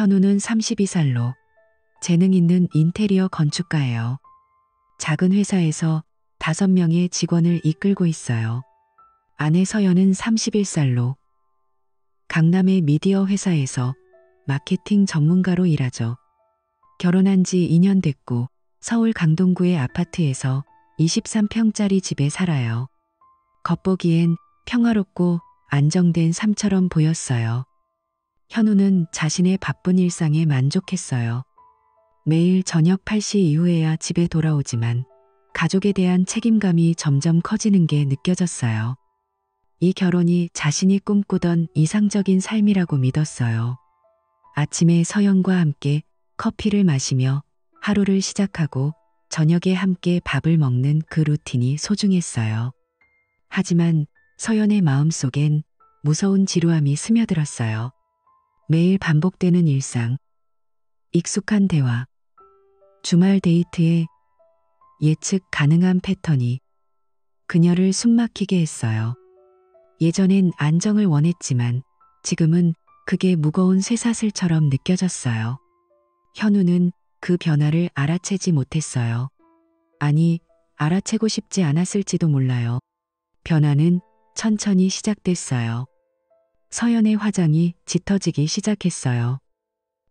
현우는 32살로 재능 있는 인테리어 건축가예요. 작은 회사에서 5명의 직원을 이끌고 있어요. 아내 서연은 31살로 강남의 미디어 회사에서 마케팅 전문가로 일하죠. 결혼한 지 2년 됐고 서울 강동구의 아파트에서 23평짜리 집에 살아요. 겉보기엔 평화롭고 안정된 삶처럼 보였어요. 현우는 자신의 바쁜 일상에 만족했어요. 매일 저녁 8시 이후에야 집에 돌아오지만 가족에 대한 책임감이 점점 커지는 게 느껴졌어요. 이 결혼이 자신이 꿈꾸던 이상적인 삶이라고 믿었어요. 아침에 서연과 함께 커피를 마시며 하루를 시작하고 저녁에 함께 밥을 먹는 그 루틴이 소중했어요. 하지만 서연의 마음속엔 무서운 지루함이 스며들었어요. 매일 반복되는 일상, 익숙한 대화, 주말 데이트에 예측 가능한 패턴이 그녀를 숨막히게 했어요. 예전엔 안정을 원했지만 지금은 그게 무거운 쇠사슬처럼 느껴졌어요. 현우는 그 변화를 알아채지 못했어요. 아니, 알아채고 싶지 않았을지도 몰라요. 변화는 천천히 시작됐어요. 서연의 화장이 짙어지기 시작했어요.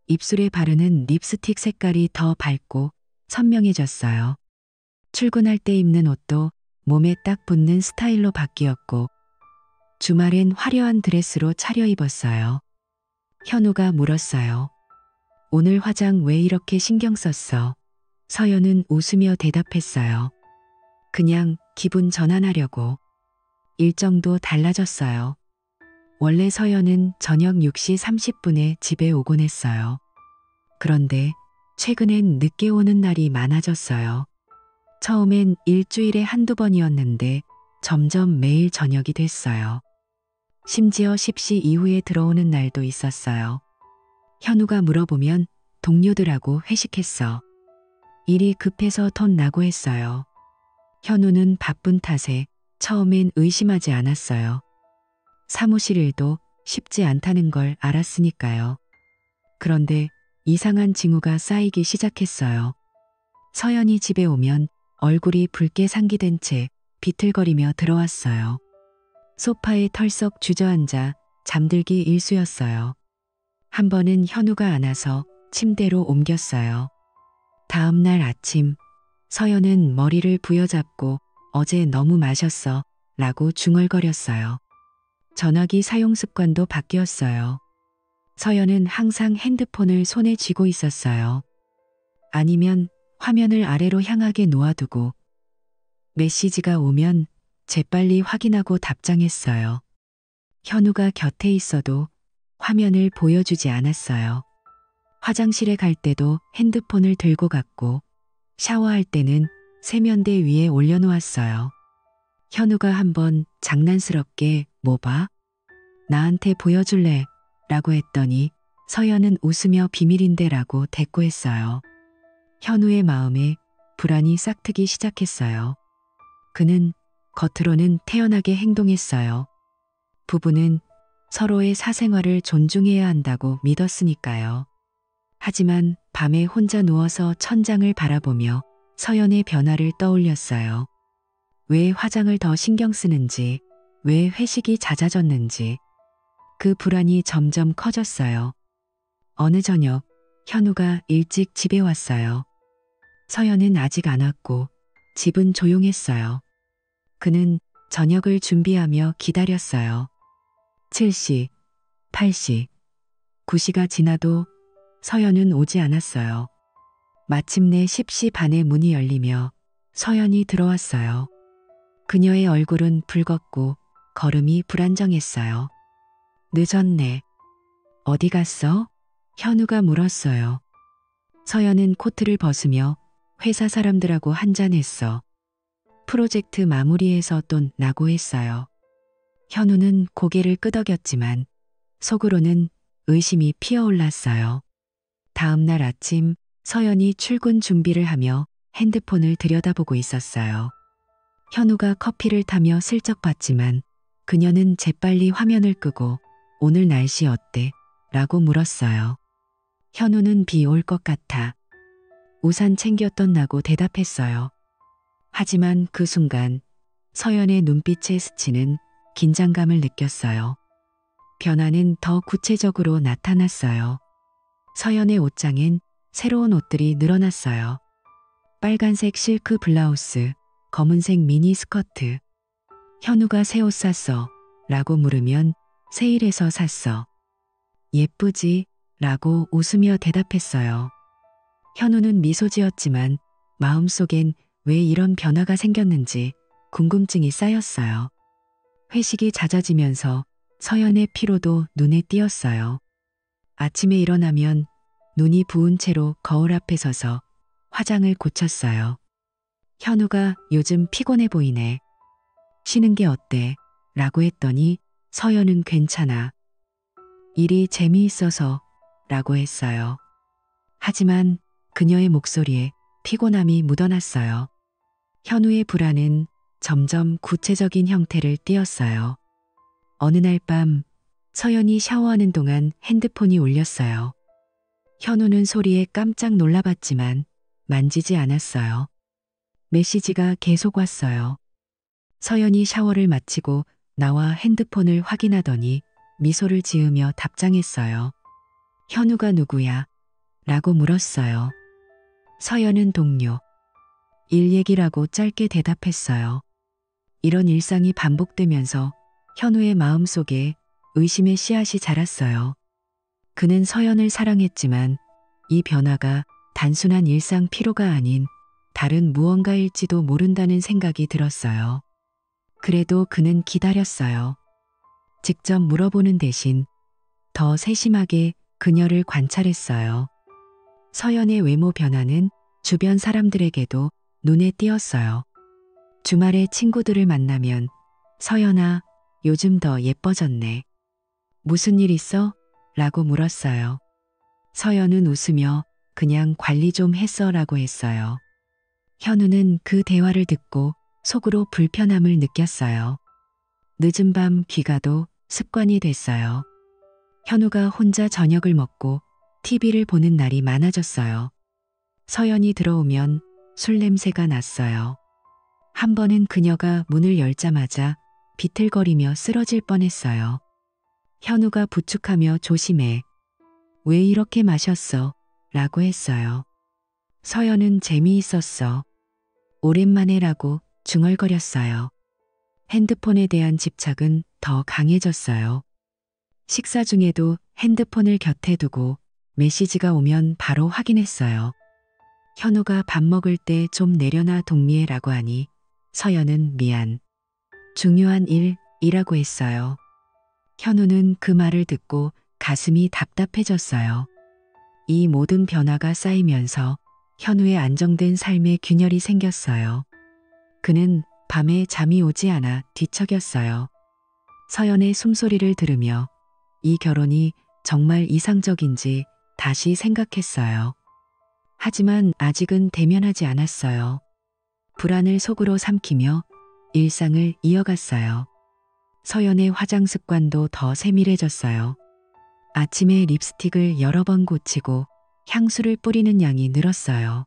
입술에 바르는 립스틱 색깔이 더 밝고 선명해졌어요. 출근할 때 입는 옷도 몸에 딱 붙는 스타일로 바뀌었고 주말엔 화려한 드레스로 차려입었어요. 현우가 물었어요. 오늘 화장 왜 이렇게 신경 썼어? 서연은 웃으며 대답했어요. 그냥 기분 전환하려고. 일정도 달라졌어요. 원래 서연은 저녁 6시 30분에 집에 오곤 했어요. 그런데 최근엔 늦게 오는 날이 많아졌어요. 처음엔 일주일에 한두 번이었는데 점점 매일 저녁이 됐어요. 심지어 10시 이후에 들어오는 날도 있었어요. 현우가 물어보면 동료들하고 회식했어. 일이 급해서 톤 나고 했어요. 현우는 바쁜 탓에 처음엔 의심하지 않았어요. 사무실 일도 쉽지 않다는 걸 알았으니까요. 그런데 이상한 징후가 쌓이기 시작했어요. 서연이 집에 오면 얼굴이 붉게 상기된 채 비틀거리며 들어왔어요. 소파에 털썩 주저앉아 잠들기 일쑤였어요. 한 번은 현우가 안아서 침대로 옮겼어요. 다음 날 아침 서연은 머리를 부여잡고 어제 너무 마셨어 라고 중얼거렸어요. 전화기 사용 습관도 바뀌었어요. 서연은 항상 핸드폰을 손에 쥐고 있었어요. 아니면 화면을 아래로 향하게 놓아두고 메시지가 오면 재빨리 확인하고 답장했어요. 현우가 곁에 있어도 화면을 보여주지 않았어요. 화장실에 갈 때도 핸드폰을 들고 갔고 샤워할 때는 세면대 위에 올려놓았어요. 현우가 한번 장난스럽게 뭐 봐? 나한테 보여줄래? 라고 했더니 서연은 웃으며 비밀인데 라고 대꾸했어요. 현우의 마음에 불안이 싹트기 시작했어요. 그는 겉으로는 태연하게 행동했어요. 부부는 서로의 사생활을 존중해야 한다고 믿었으니까요. 하지만 밤에 혼자 누워서 천장을 바라보며 서연의 변화를 떠올렸어요. 왜 화장을 더 신경 쓰는지, 왜 회식이 잦아졌는지. 그 불안이 점점 커졌어요. 어느 저녁 현우가 일찍 집에 왔어요. 서연은 아직 안 왔고 집은 조용했어요. 그는 저녁을 준비하며 기다렸어요. 7시, 8시, 9시가 지나도 서연은 오지 않았어요. 마침내 10시 반에 문이 열리며 서연이 들어왔어요. 그녀의 얼굴은 붉었고 걸음이 불안정했어요. 늦었네. 어디 갔어? 현우가 물었어요. 서연은 코트를 벗으며 회사 사람들하고 한잔했어. 프로젝트 마무리해서 또 나고 했어요. 현우는 고개를 끄덕였지만 속으로는 의심이 피어올랐어요. 다음 날 아침 서연이 출근 준비를 하며 핸드폰을 들여다보고 있었어요. 현우가 커피를 타며 슬쩍 봤지만 그녀는 재빨리 화면을 끄고 오늘 날씨 어때? 라고 물었어요. 현우는 비 올 것 같아. 우산 챙겼던 나고 대답했어요. 하지만 그 순간 서연의 눈빛에 스치는 긴장감을 느꼈어요. 변화는 더 구체적으로 나타났어요. 서연의 옷장엔 새로운 옷들이 늘어났어요. 빨간색 실크 블라우스, 검은색 미니 스커트. 현우가 새 옷 샀어? 라고 물으면 세일해서 샀어. 예쁘지? 라고 웃으며 대답했어요. 현우는 미소 지었지만 마음속엔 왜 이런 변화가 생겼는지 궁금증이 쌓였어요. 회식이 잦아지면서 서연의 피로도 눈에 띄었어요. 아침에 일어나면 눈이 부은 채로 거울 앞에 서서 화장을 고쳤어요. 현우가 요즘 피곤해 보이네. 쉬는 게 어때? 라고 했더니 서연은 괜찮아. 일이 재미있어서 라고 했어요. 하지만 그녀의 목소리에 피곤함이 묻어났어요. 현우의 불안은 점점 구체적인 형태를 띠었어요. 어느 날 밤 서연이 샤워하는 동안 핸드폰이 울렸어요. 현우는 소리에 깜짝 놀라봤지만 만지지 않았어요. 메시지가 계속 왔어요. 서연이 샤워를 마치고 나와 핸드폰을 확인하더니 미소를 지으며 답장했어요. 현우가 누구야? 라고 물었어요. 서연은 동료. 일 얘기라고 짧게 대답했어요. 이런 일상이 반복되면서 현우의 마음속에 의심의 씨앗이 자랐어요. 그는 서연을 사랑했지만 이 변화가 단순한 일상 피로가 아닌 다른 무언가일지도 모른다는 생각이 들었어요. 그래도 그는 기다렸어요. 직접 물어보는 대신 더 세심하게 그녀를 관찰했어요. 서연의 외모 변화는 주변 사람들에게도 눈에 띄었어요. 주말에 친구들을 만나면 서연아, 요즘 더 예뻐졌네. 무슨 일 있어? 라고 물었어요. 서연은 웃으며 그냥 관리 좀 했어 라고 했어요. 현우는 그 대화를 듣고 속으로 불편함을 느꼈어요. 늦은 밤 귀가도 습관이 됐어요. 현우가 혼자 저녁을 먹고 TV를 보는 날이 많아졌어요. 서연이 들어오면 술 냄새가 났어요. 한 번은 그녀가 문을 열자마자 비틀거리며 쓰러질 뻔했어요. 현우가 부축하며 조심해. 왜 이렇게 마셨어? 라고 했어요. 서연은 재미있었어. 오랜만에라고 중얼거렸어요. 핸드폰에 대한 집착은 더 강해졌어요. 식사 중에도 핸드폰을 곁에 두고 메시지가 오면 바로 확인했어요. 현우가 밥 먹을 때 좀 내려놔 동미애라고 하니 서연은 미안. 중요한 일이라고 했어요. 현우는 그 말을 듣고 가슴이 답답해졌어요. 이 모든 변화가 쌓이면서 현우의 안정된 삶에 균열이 생겼어요. 그는 밤에 잠이 오지 않아 뒤척였어요. 서연의 숨소리를 들으며 이 결혼이 정말 이상적인지 다시 생각했어요. 하지만 아직은 대면하지 않았어요. 불안을 속으로 삼키며 일상을 이어갔어요. 서연의 화장 습관도 더 세밀해졌어요. 아침에 립스틱을 여러 번 고치고 향수를 뿌리는 양이 늘었어요.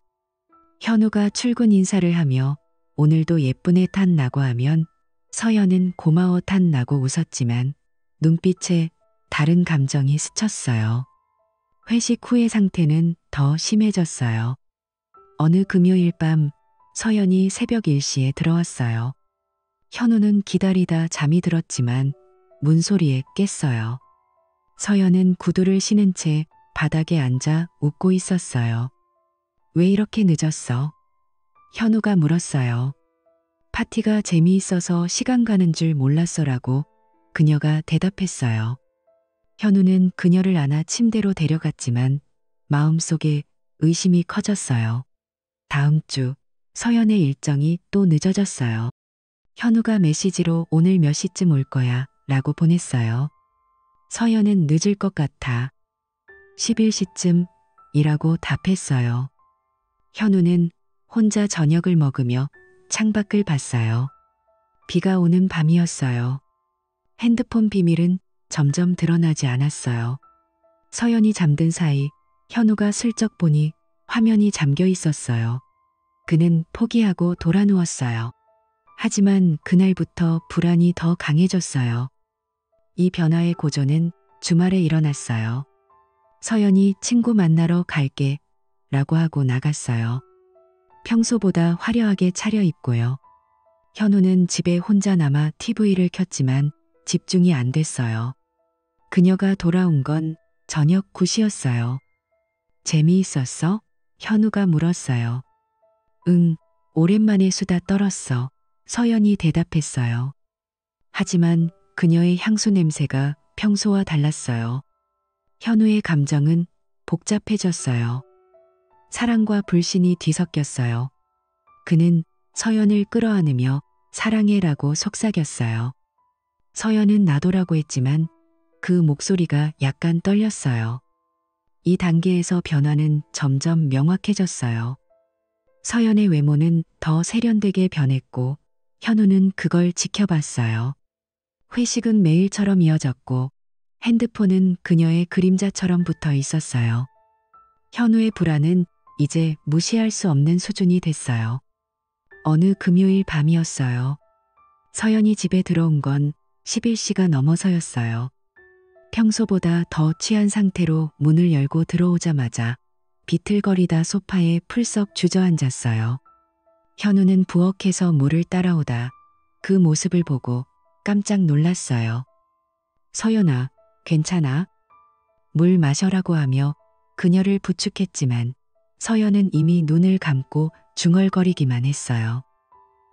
현우가 출근 인사를 하며 오늘도 예쁜 애 탔나고 하면 서연은 고마워 탔나고 웃었지만 눈빛에 다른 감정이 스쳤어요. 회식 후의 상태는 더 심해졌어요. 어느 금요일 밤 서연이 새벽 일시에 들어왔어요. 현우는 기다리다 잠이 들었지만 문소리에 깼어요. 서연은 구두를 신은 채 바닥에 앉아 웃고 있었어요. 왜 이렇게 늦었어? 현우가 물었어요. 파티가 재미있어서 시간 가는 줄 몰랐어라고 그녀가 대답했어요. 현우는 그녀를 안아 침대로 데려갔지만 마음속에 의심이 커졌어요. 다음 주 서연의 일정이 또 늦어졌어요. 현우가 메시지로 오늘 몇 시쯤 올 거야 라고 보냈어요. 서연은 늦을 것 같아. 11시쯤 이라고 답했어요. 현우는 혼자 저녁을 먹으며 창밖을 봤어요. 비가 오는 밤이었어요. 핸드폰 비밀은 점점 드러나지 않았어요. 서연이 잠든 사이 현우가 슬쩍 보니 화면이 잠겨 있었어요. 그는 포기하고 돌아 누웠어요. 하지만 그날부터 불안이 더 강해졌어요. 이 변화의 고조는 주말에 일어났어요. 서연이 친구 만나러 갈게 라고 하고 나갔어요. 평소보다 화려하게 차려입고요. 현우는 집에 혼자 남아 TV를 켰지만 집중이 안 됐어요. 그녀가 돌아온 건 저녁 9시였어요. 재미있었어? 현우가 물었어요. 응, 오랜만에 수다 떨었어. 서연이 대답했어요. 하지만 그녀의 향수 냄새가 평소와 달랐어요. 현우의 감정은 복잡해졌어요. 사랑과 불신이 뒤섞였어요. 그는 서연을 끌어안으며 사랑해라고 속삭였어요. 서연은 나도라고 했지만 그 목소리가 약간 떨렸어요. 이 단계에서 변화는 점점 명확해졌어요. 서연의 외모는 더 세련되게 변했고 현우는 그걸 지켜봤어요. 회식은 매일처럼 이어졌고 핸드폰은 그녀의 그림자처럼 붙어 있었어요. 현우의 불안은 이제 무시할 수 없는 수준이 됐어요. 어느 금요일 밤이었어요. 서연이 집에 들어온 건 11시가 넘어서였어요. 평소보다 더 취한 상태로 문을 열고 들어오자마자 비틀거리다 소파에 풀썩 주저앉았어요. 현우는 부엌에서 물을 따라오다 그 모습을 보고 깜짝 놀랐어요. 서연아, 괜찮아? 물 마셔라고 하며 그녀를 부축했지만 서연은 이미 눈을 감고 중얼거리기만 했어요.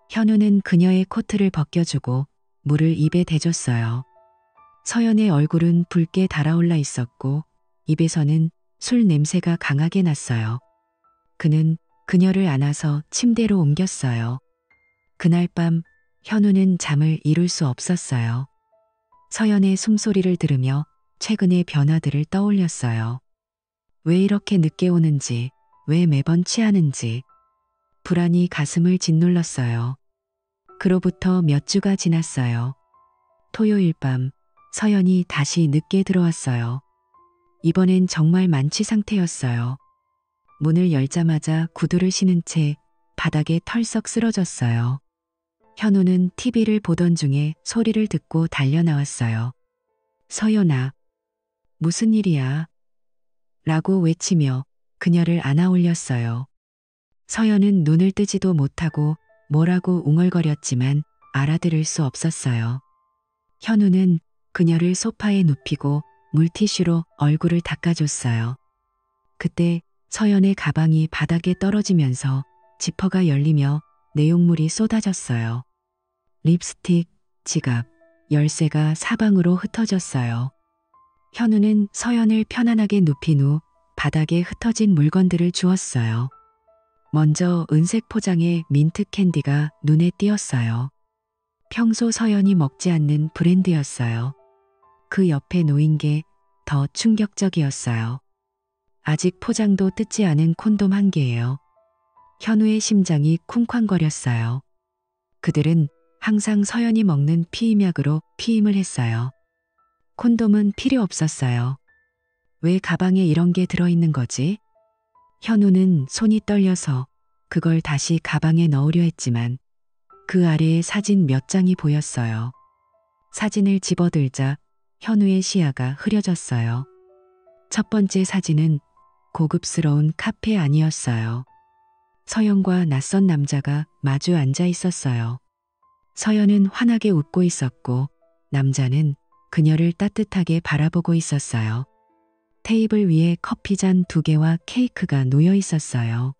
현우는 그녀의 코트를 벗겨주고 물을 입에 대줬어요. 서연의 얼굴은 붉게 달아올라 있었고 입에서는 술 냄새가 강하게 났어요. 그는 그녀를 안아서 침대로 옮겼어요. 그날 밤 현우는 잠을 이룰 수 없었어요. 서연의 숨소리를 들으며 최근의 변화들을 떠올렸어요. 왜 이렇게 늦게 오는지, 왜 매번 취하는지. 불안이 가슴을 짓눌렀어요. 그로부터 몇 주가 지났어요. 토요일 밤 서연이 다시 늦게 들어왔어요. 이번엔 정말 만취 상태였어요. 문을 열자마자 구두를 신은 채 바닥에 털썩 쓰러졌어요. 현우는 TV를 보던 중에 소리를 듣고 달려나왔어요. 서연아, 무슨 일이야? 라고 외치며 그녀를 안아 올렸어요. 서연은 눈을 뜨지도 못하고 뭐라고 웅얼거렸지만 알아들을 수 없었어요. 현우는 그녀를 소파에 눕히고 물티슈로 얼굴을 닦아줬어요. 그때 서연의 가방이 바닥에 떨어지면서 지퍼가 열리며 내용물이 쏟아졌어요. 립스틱, 지갑, 열쇠가 사방으로 흩어졌어요. 현우는 서연을 편안하게 눕힌 후 바닥에 흩어진 물건들을 주웠어요. 먼저 은색 포장의 민트 캔디가 눈에 띄었어요. 평소 서연이 먹지 않는 브랜드였어요. 그 옆에 놓인 게 더 충격적이었어요. 아직 포장도 뜯지 않은 콘돔 한 개예요. 현우의 심장이 쿵쾅거렸어요. 그들은 항상 서연이 먹는 피임약으로 피임을 했어요. 콘돔은 필요 없었어요. 왜 가방에 이런 게 들어있는 거지? 현우는 손이 떨려서 그걸 다시 가방에 넣으려 했지만 그 아래에 사진 몇 장이 보였어요. 사진을 집어들자 현우의 시야가 흐려졌어요. 첫 번째 사진은 고급스러운 카페 안이었어요. 서연과 낯선 남자가 마주 앉아 있었어요. 서연은 환하게 웃고 있었고 남자는 그녀를 따뜻하게 바라보고 있었어요. 테이블 위에 커피잔 2개와 케이크가 놓여 있었어요.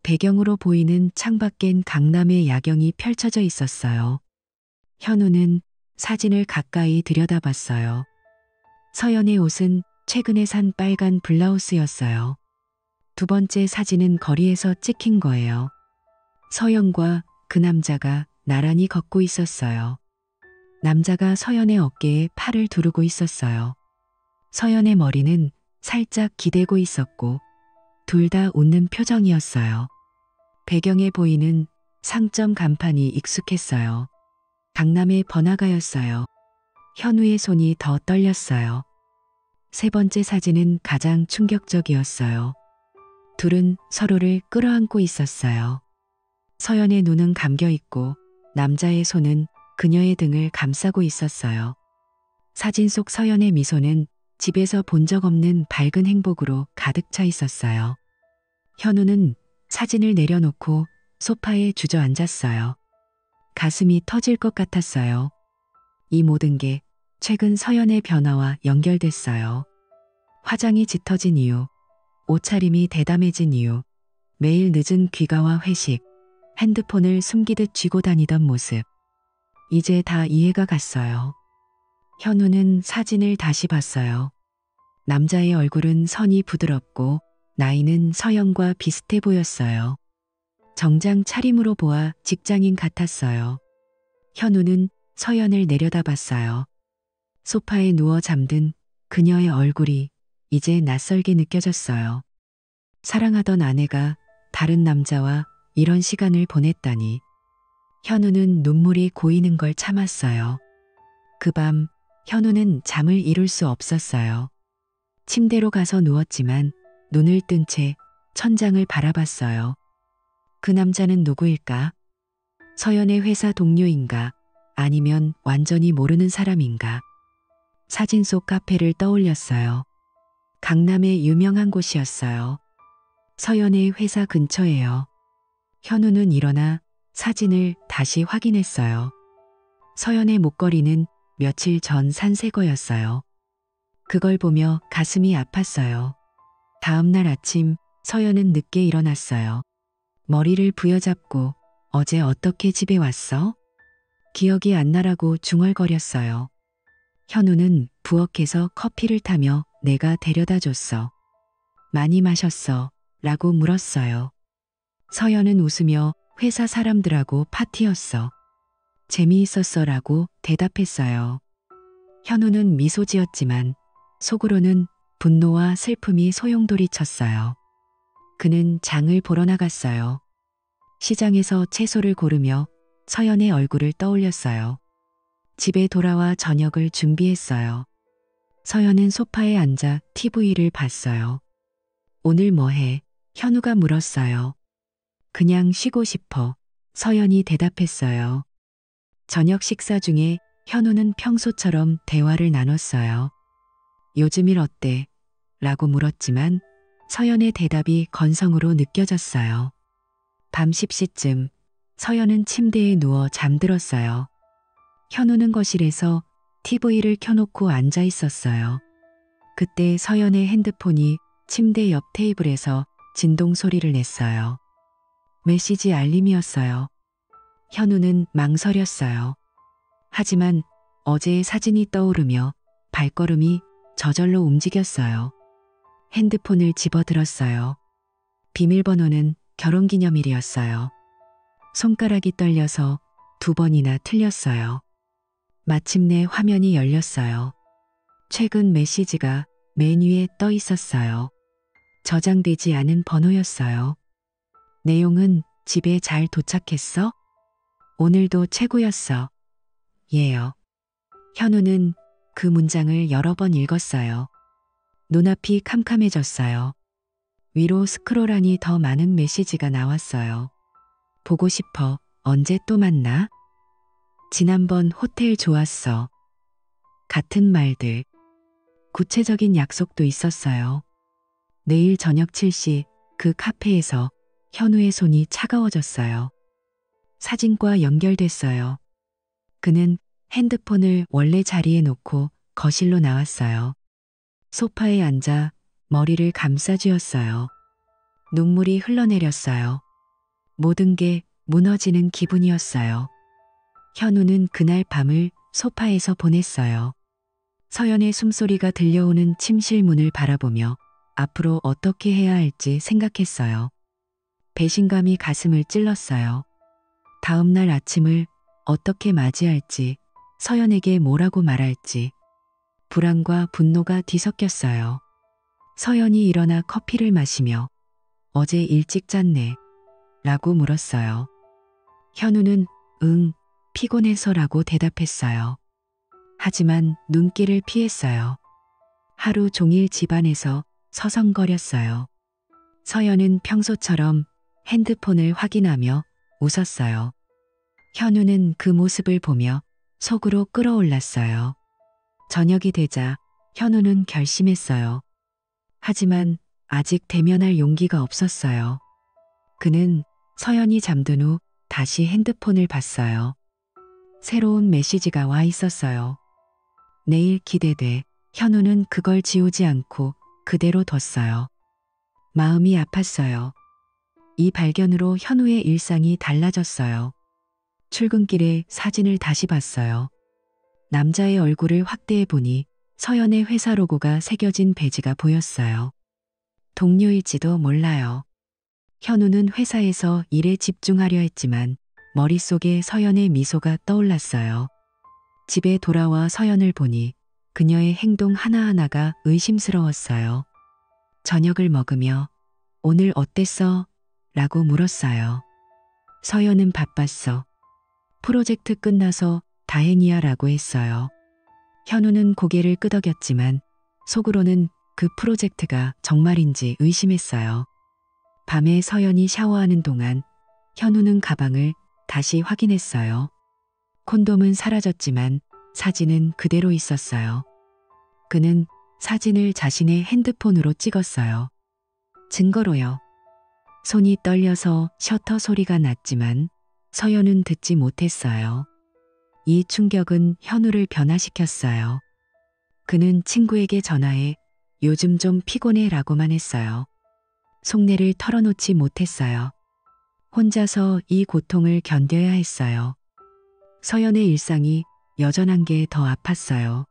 배경으로 보이는 창밖엔 강남의 야경이 펼쳐져 있었어요. 현우는 사진을 가까이 들여다봤어요. 서연의 옷은 최근에 산 빨간 블라우스였어요. 두 번째 사진은 거리에서 찍힌 거예요. 서연과 그 남자가 나란히 걷고 있었어요. 남자가 서연의 어깨에 팔을 두르고 있었어요. 서연의 머리는 살짝 기대고 있었고 둘 다 웃는 표정이었어요. 배경에 보이는 상점 간판이 익숙했어요. 강남의 번화가였어요. 현우의 손이 더 떨렸어요. 세 번째 사진은 가장 충격적이었어요. 둘은 서로를 끌어안고 있었어요. 서연의 눈은 감겨 있고 남자의 손은 그녀의 등을 감싸고 있었어요. 사진 속 서연의 미소는 집에서 본 적 없는 밝은 행복으로 가득 차 있었어요. 현우는 사진을 내려놓고 소파에 주저앉았어요. 가슴이 터질 것 같았어요. 이 모든 게 최근 서연의 변화와 연결됐어요. 화장이 짙어진 이유, 옷차림이 대담해진 이유, 매일 늦은 귀가와 회식, 핸드폰을 숨기듯 쥐고 다니던 모습. 이제 다 이해가 갔어요. 현우는 사진을 다시 봤어요. 남자의 얼굴은 선이 부드럽고 나이는 서연과 비슷해 보였어요. 정장 차림으로 보아 직장인 같았어요. 현우는 서연을 내려다봤어요. 소파에 누워 잠든 그녀의 얼굴이 이제 낯설게 느껴졌어요. 사랑하던 아내가 다른 남자와 이런 시간을 보냈다니. 현우는 눈물이 고이는 걸 참았어요. 그 밤 현우는 잠을 이룰 수 없었어요. 침대로 가서 누웠지만 눈을 뜬 채 천장을 바라봤어요. 그 남자는 누구일까? 서연의 회사 동료인가? 아니면 완전히 모르는 사람인가? 사진 속 카페를 떠올렸어요. 강남의 유명한 곳이었어요. 서연의 회사 근처예요. 현우는 일어나 사진을 다시 확인했어요. 서연의 목걸이는 며칠 전 산 새 거였어요. 그걸 보며 가슴이 아팠어요. 다음 날 아침 서연은 늦게 일어났어요. 머리를 부여잡고 어제 어떻게 집에 왔어? 기억이 안 나라고 중얼거렸어요. 현우는 부엌에서 커피를 타며 내가 데려다 줬어. 많이 마셨어. 라고 물었어요. 서연은 웃으며 회사 사람들하고 파티였어. 재미있었어 라고 대답했어요. 현우는 미소 지었지만 속으로는 분노와 슬픔이 소용돌이 쳤어요. 그는 장을 보러 나갔어요. 시장에서 채소를 고르며 서연의 얼굴을 떠올렸어요. 집에 돌아와 저녁을 준비했어요. 서연은 소파에 앉아 TV를 봤어요. 오늘 뭐 해? 현우가 물었어요. 그냥 쉬고 싶어. 서연이 대답했어요. 저녁 식사 중에 현우는 평소처럼 대화를 나눴어요. 요즘 일 어때? 라고 물었지만 서연의 대답이 건성으로 느껴졌어요. 밤 10시쯤 서연은 침대에 누워 잠들었어요. 현우는 거실에서 TV를 켜놓고 앉아 있었어요. 그때 서연의 핸드폰이 침대 옆 테이블에서 진동 소리를 냈어요. 메시지 알림이었어요. 현우는 망설였어요. 하지만 어제의 사진이 떠오르며 발걸음이 저절로 움직였어요. 핸드폰을 집어들었어요. 비밀번호는 결혼기념일이었어요. 손가락이 떨려서 2번이나 틀렸어요. 마침내 화면이 열렸어요. 최근 메시지가 맨 위에 떠 있었어요. 저장되지 않은 번호였어요. 내용은 집에 잘 도착했어? 오늘도 최고였어. 예요. 현우는 그 문장을 여러 번 읽었어요. 눈앞이 캄캄해졌어요. 위로 스크롤하니 더 많은 메시지가 나왔어요. 보고 싶어. 언제 또 만나? 지난번 호텔 좋았어. 같은 말들. 구체적인 약속도 있었어요. 내일 저녁 7시 그 카페에서 현우의 손이 차가워졌어요. 사진과 연결됐어요. 그는 핸드폰을 원래 자리에 놓고 거실로 나왔어요. 소파에 앉아 머리를 감싸쥐었어요. 눈물이 흘러내렸어요. 모든 게 무너지는 기분이었어요. 현우는 그날 밤을 소파에서 보냈어요. 서연의 숨소리가 들려오는 침실 문을 바라보며 앞으로 어떻게 해야 할지 생각했어요. 배신감이 가슴을 찔렀어요. 다음 날 아침을 어떻게 맞이할지, 서연에게 뭐라고 말할지, 불안과 분노가 뒤섞였어요. 서연이 일어나 커피를 마시며 어제 일찍 잤네 라고 물었어요. 현우는 응, 피곤해서라고 대답했어요. 하지만 눈길을 피했어요. 하루 종일 집안에서 서성거렸어요. 서연은 평소처럼 핸드폰을 확인하며 웃었어요. 현우는 그 모습을 보며 속으로 끓어올랐어요. 저녁이 되자 현우는 결심했어요. 하지만 아직 대면할 용기가 없었어요. 그는 서연이 잠든 후 다시 핸드폰을 봤어요. 새로운 메시지가 와 있었어요. 내일 기대돼. 현우는 그걸 지우지 않고 그대로 뒀어요. 마음이 아팠어요. 이 발견으로 현우의 일상이 달라졌어요. 출근길에 사진을 다시 봤어요. 남자의 얼굴을 확대해 보니 서연의 회사 로고가 새겨진 배지가 보였어요. 동료일지도 몰라요. 현우는 회사에서 일에 집중하려 했지만 머릿속에 서연의 미소가 떠올랐어요. 집에 돌아와 서연을 보니 그녀의 행동 하나하나가 의심스러웠어요. 저녁을 먹으며 오늘 어땠어? 라고 물었어요. 서연은 바빴어. 프로젝트 끝나서 다행이야 라고 했어요. 현우는 고개를 끄덕였지만 속으로는 그 프로젝트가 정말인지 의심했어요. 밤에 서연이 샤워하는 동안 현우는 가방을 다시 확인했어요. 콘돔은 사라졌지만 사진은 그대로 있었어요. 그는 사진을 자신의 핸드폰으로 찍었어요. 증거로요. 손이 떨려서 셔터 소리가 났지만 서연은 듣지 못했어요. 이 충격은 현우를 변화시켰어요. 그는 친구에게 전화해 요즘 좀 피곤해 라고만 했어요. 속내를 털어놓지 못했어요. 혼자서 이 고통을 견뎌야 했어요. 서연의 일상이 여전한 게 더 아팠어요.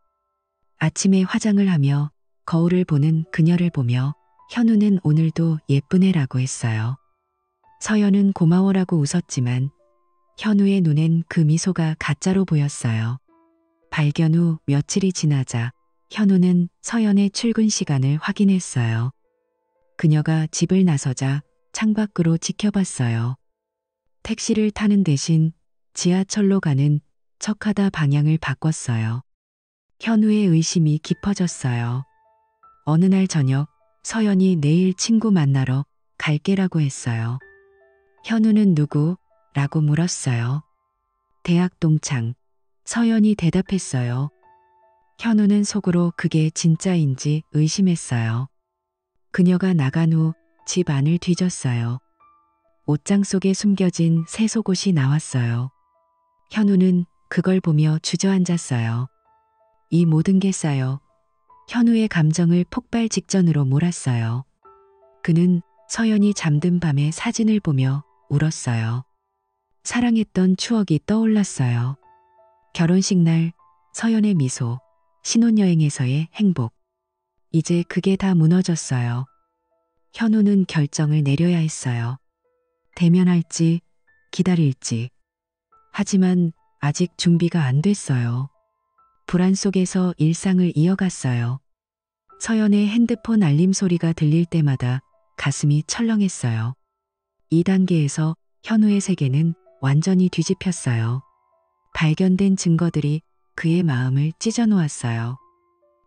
아침에 화장을 하며 거울을 보는 그녀를 보며 현우는 오늘도 예쁘네라고 했어요. 서연은 고마워라고 웃었지만 현우의 눈엔 그 미소가 가짜로 보였어요. 발견 후 며칠이 지나자 현우는 서연의 출근 시간을 확인했어요. 그녀가 집을 나서자 창밖으로 지켜봤어요. 택시를 타는 대신 지하철로 가는 척하다 방향을 바꿨어요. 현우의 의심이 깊어졌어요. 어느 날 저녁 서연이 내일 친구 만나러 갈게라고 했어요. 현우는 누구? 라고 물었어요. 대학 동창. 서연이 대답했어요. 현우는 속으로 그게 진짜인지 의심했어요. 그녀가 나간 후 집 안을 뒤졌어요. 옷장 속에 숨겨진 새 속옷이 나왔어요. 현우는 그걸 보며 주저앉았어요. 이 모든 게 쌓여 현우의 감정을 폭발 직전으로 몰았어요. 그는 서연이 잠든 밤에 사진을 보며 울었어요. 사랑했던 추억이 떠올랐어요. 결혼식 날 서연의 미소, 신혼여행에서의 행복. 이제 그게 다 무너졌어요. 현우는 결정을 내려야 했어요. 대면할지 기다릴지. 하지만 아직 준비가 안 됐어요. 불안 속에서 일상을 이어갔어요. 서연의 핸드폰 알림 소리가 들릴 때마다 가슴이 철렁했어요. 이 단계에서 현우의 세계는 완전히 뒤집혔어요. 발견된 증거들이 그의 마음을 찢어놓았어요.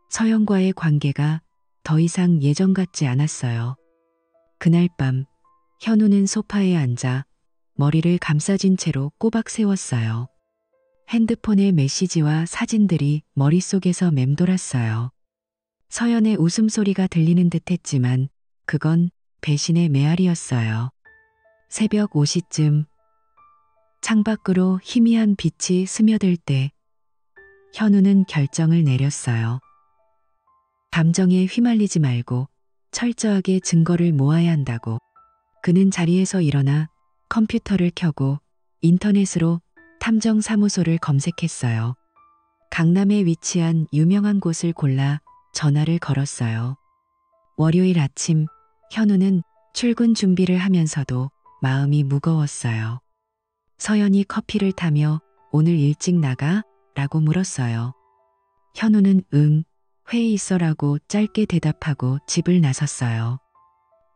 서연과의 관계가 더 이상 예전 같지 않았어요. 그날 밤 현우는 소파에 앉아 머리를 감싸진 채로 꼬박 세웠어요. 핸드폰의 메시지와 사진들이 머릿속에서 맴돌았어요. 서연의 웃음소리가 들리는 듯 했지만 그건 배신의 메아리였어요. 새벽 5시쯤 창밖으로 희미한 빛이 스며들 때 현우는 결정을 내렸어요. 감정에 휘말리지 말고 철저하게 증거를 모아야 한다고. 그는 자리에서 일어나 컴퓨터를 켜고 인터넷으로 탐정사무소를 검색했어요. 강남에 위치한 유명한 곳을 골라 전화를 걸었어요. 월요일 아침 현우는 출근 준비를 하면서도 마음이 무거웠어요. 서연이 커피를 타며 오늘 일찍 나가? 라고 물었어요. 현우는 응, 회의 있어라고 짧게 대답하고 집을 나섰어요.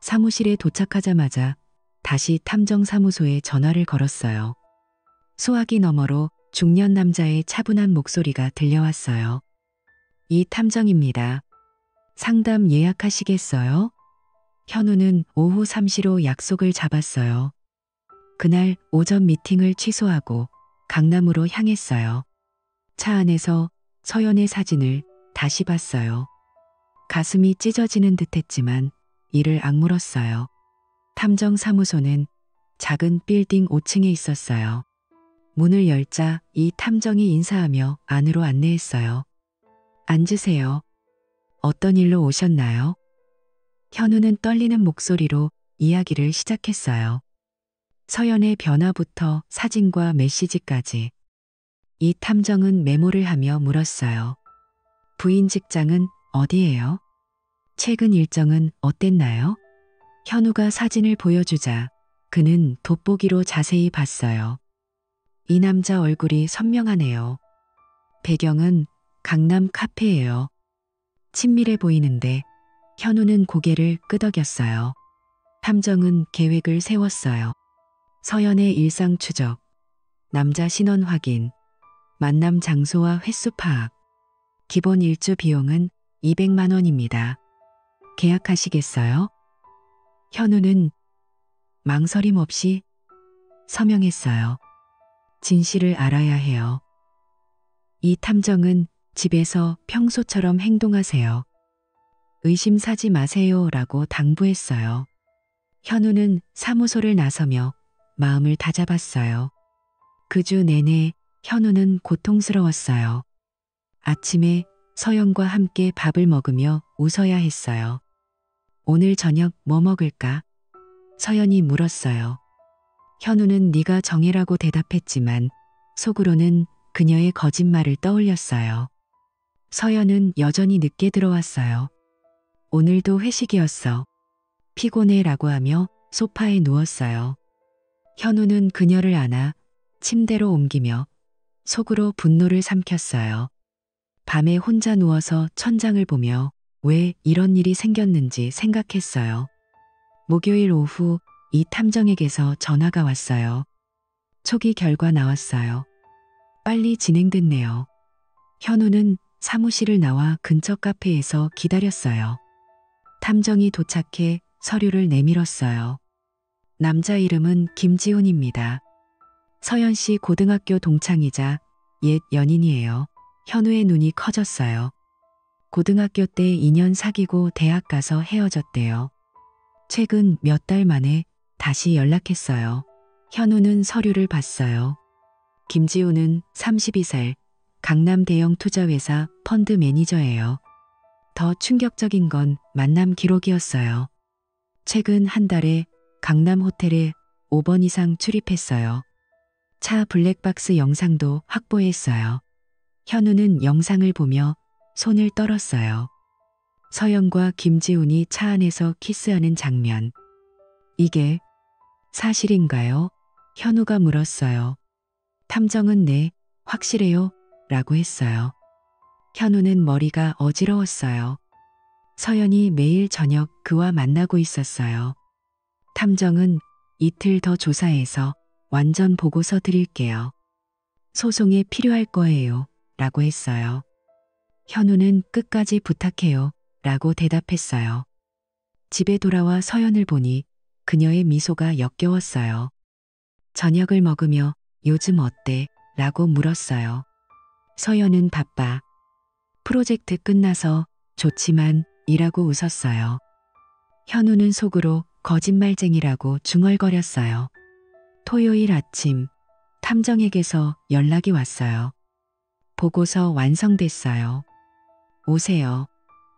사무실에 도착하자마자 다시 탐정사무소에 전화를 걸었어요. 수화기 너머로 중년 남자의 차분한 목소리가 들려왔어요. 이 탐정입니다. 상담 예약하시겠어요? 현우는 오후 3시로 약속을 잡았어요. 그날 오전 미팅을 취소하고 강남으로 향했어요. 차 안에서 서연의 사진을 다시 봤어요. 가슴이 찢어지는 듯했지만 이를 악물었어요. 탐정사무소는 작은 빌딩 5층에 있었어요. 문을 열자 이 탐정이 인사하며 안으로 안내했어요. 앉으세요. 어떤 일로 오셨나요? 현우는 떨리는 목소리로 이야기를 시작했어요. 서연의 변화부터 사진과 메시지까지. 이 탐정은 메모를 하며 물었어요. 부인 직장은 어디예요? 최근 일정은 어땠나요? 현우가 사진을 보여주자 그는 돋보기로 자세히 봤어요. 이 남자 얼굴이 선명하네요. 배경은 강남 카페예요. 친밀해 보이는데 현우는 고개를 끄덕였어요. 탐정은 계획을 세웠어요. 서연의 일상 추적, 남자 신원 확인, 만남 장소와 횟수 파악. 기본 일주 비용은 200만 원입니다. 계약하시겠어요? 현우는 망설임 없이 서명했어요. 진실을 알아야 해요. 이 탐정은 집에서 평소처럼 행동하세요. 의심 사지 마세요 라고 당부했어요. 현우는 사무소를 나서며 마음을 다잡았어요. 그 주 내내 현우는 고통스러웠어요. 아침에 서연과 함께 밥을 먹으며 웃어야 했어요. 오늘 저녁 뭐 먹을까? 서연이 물었어요. 현우는 네가 정해라고 대답했지만 속으로는 그녀의 거짓말을 떠올렸어요. 서연은 여전히 늦게 들어왔어요. 오늘도 회식이었어. 피곤해 라고 하며 소파에 누웠어요. 현우는 그녀를 안아 침대로 옮기며 속으로 분노를 삼켰어요. 밤에 혼자 누워서 천장을 보며 왜 이런 일이 생겼는지 생각했어요. 목요일 오후 이 탐정에게서 전화가 왔어요. 초기 결과 나왔어요. 빨리 진행됐네요. 현우는 사무실을 나와 근처 카페에서 기다렸어요. 탐정이 도착해 서류를 내밀었어요. 남자 이름은 김지훈입니다. 서연 씨 고등학교 동창이자 옛 연인이에요. 현우의 눈이 커졌어요. 고등학교 때 2년 사귀고 대학 가서 헤어졌대요. 최근 몇 달 만에 다시 연락했어요. 현우는 서류를 봤어요. 김지훈은 32살, 강남 대형 투자회사 펀드 매니저예요. 더 충격적인 건 만남 기록이었어요. 최근 한 달에 강남 호텔에 5번 이상 출입했어요. 차 블랙박스 영상도 확보했어요. 현우는 영상을 보며 손을 떨었어요. 서연과 김지훈이 차 안에서 키스하는 장면. 이게 사실인가요? 현우가 물었어요. 탐정은 네, 확실해요? 라고 했어요. 현우는 머리가 어지러웠어요. 서연이 매일 저녁 그와 만나고 있었어요. 탐정은 이틀 더 조사해서 완전 보고서 드릴게요. 소송에 필요할 거예요. 라고 했어요. 현우는 끝까지 부탁해요. 라고 대답했어요. 집에 돌아와 서연을 보니 그녀의 미소가 역겨웠어요. 저녁을 먹으며 요즘 어때? 라고 물었어요. 서연은 바빠. 프로젝트 끝나서 좋지만 이라고 웃었어요. 현우는 속으로 거짓말쟁이라고 중얼거렸어요. 토요일 아침 탐정에게서 연락이 왔어요. 보고서 완성됐어요. 오세요.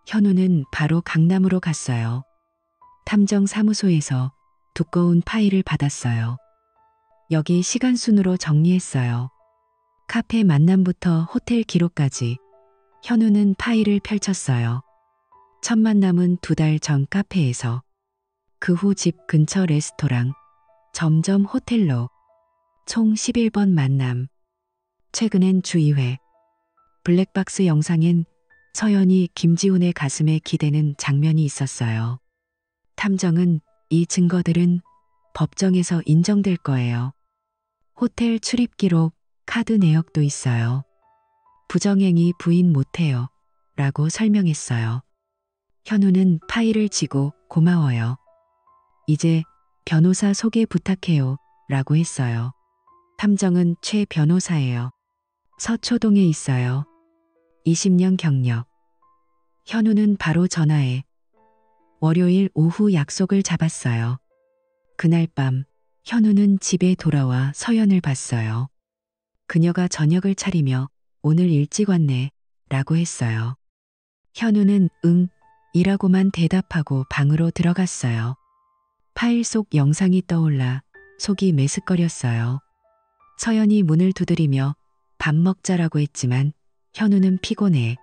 현우는 바로 강남으로 갔어요. 탐정 사무소에서 두꺼운 파일을 받았어요. 여기 시간 순으로 정리했어요. 카페 만남부터 호텔 기록까지. 현우는 파일을 펼쳤어요. 첫 만남은 2달 전 카페에서. 그 후 집 근처 레스토랑. 점점 호텔로. 총 11번 만남. 최근엔 주 2회. 블랙박스 영상엔 서연이 김지훈의 가슴에 기대는 장면이 있었어요. 탐정은 이 증거들은 법정에서 인정될 거예요. 호텔 출입 기록, 카드 내역도 있어요. 부정행위 부인 못해요. 라고 설명했어요. 현우는 파일을 쥐고 고마워요. 이제 변호사 소개 부탁해요. 라고 했어요. 탐정은 최 변호사예요. 서초동에 있어요. 20년 경력. 현우는 바로 전화해. 월요일 오후 약속을 잡았어요. 그날 밤 현우는 집에 돌아와 서연을 봤어요. 그녀가 저녁을 차리며 오늘 일찍 왔네 라고 했어요. 현우는 응 이라고만 대답하고 방으로 들어갔어요. 파일 속 영상이 떠올라 속이 메스꺼렸어요. 서연이 문을 두드리며 밥 먹자라고 했지만 현우는 피곤해.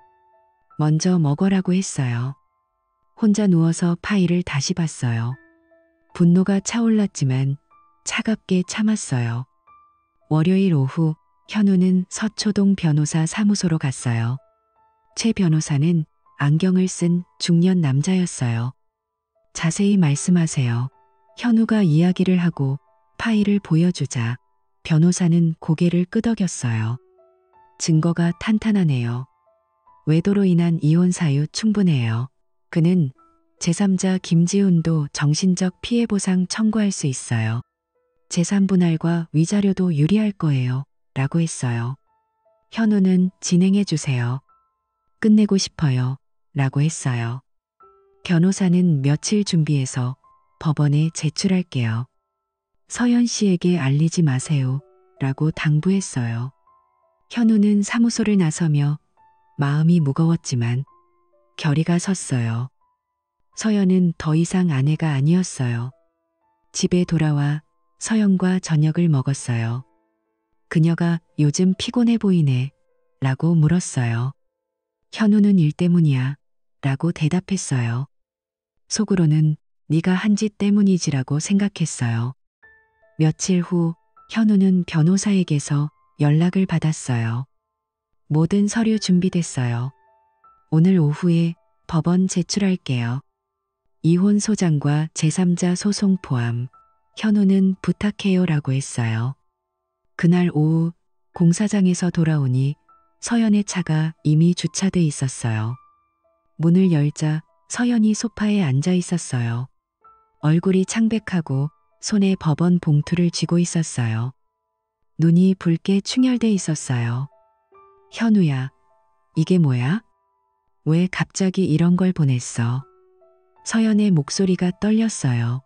먼저 먹어라고 했어요. 혼자 누워서 파일을 다시 봤어요. 분노가 차올랐지만 차갑게 참았어요. 월요일 오후 현우는 서초동 변호사 사무소로 갔어요. 최 변호사는 안경을 쓴 중년 남자였어요. 자세히 말씀하세요. 현우가 이야기를 하고 파일을 보여주자 변호사는 고개를 끄덕였어요. 증거가 탄탄하네요. 외도로 인한 이혼 사유 충분해요. 그는 제3자 김지훈도 정신적 피해보상 청구할 수 있어요. 재산분할과 위자료도 유리할 거예요. 라고 했어요. 현우는 진행해 주세요. 끝내고 싶어요. 라고 했어요. 변호사는 며칠 준비해서 법원에 제출할게요. 서연 씨에게 알리지 마세요. 라고 당부했어요. 현우는 사무소를 나서며 마음이 무거웠지만 결의가 섰어요. 서연은 더 이상 아내가 아니었어요. 집에 돌아와 서연과 저녁을 먹었어요. 그녀가 요즘 피곤해 보이네 라고 물었어요. 현우는 일 때문이야 라고 대답했어요. 속으로는 네가 한 짓 때문이지라고 생각했어요. 며칠 후 현우는 변호사에게서 연락을 받았어요. 모든 서류 준비됐어요. 오늘 오후에 법원 제출할게요. 이혼 소장과 제3자 소송 포함. 현우는 부탁해요 라고 했어요. 그날 오후 공사장에서 돌아오니 서연의 차가 이미 주차돼 있었어요. 문을 열자 서연이 소파에 앉아 있었어요. 얼굴이 창백하고 손에 법원 봉투를 쥐고 있었어요. 눈이 붉게 충혈돼 있었어요. 현우야, 이게 뭐야? 왜 갑자기 이런 걸 보냈어? 서연의 목소리가 떨렸어요.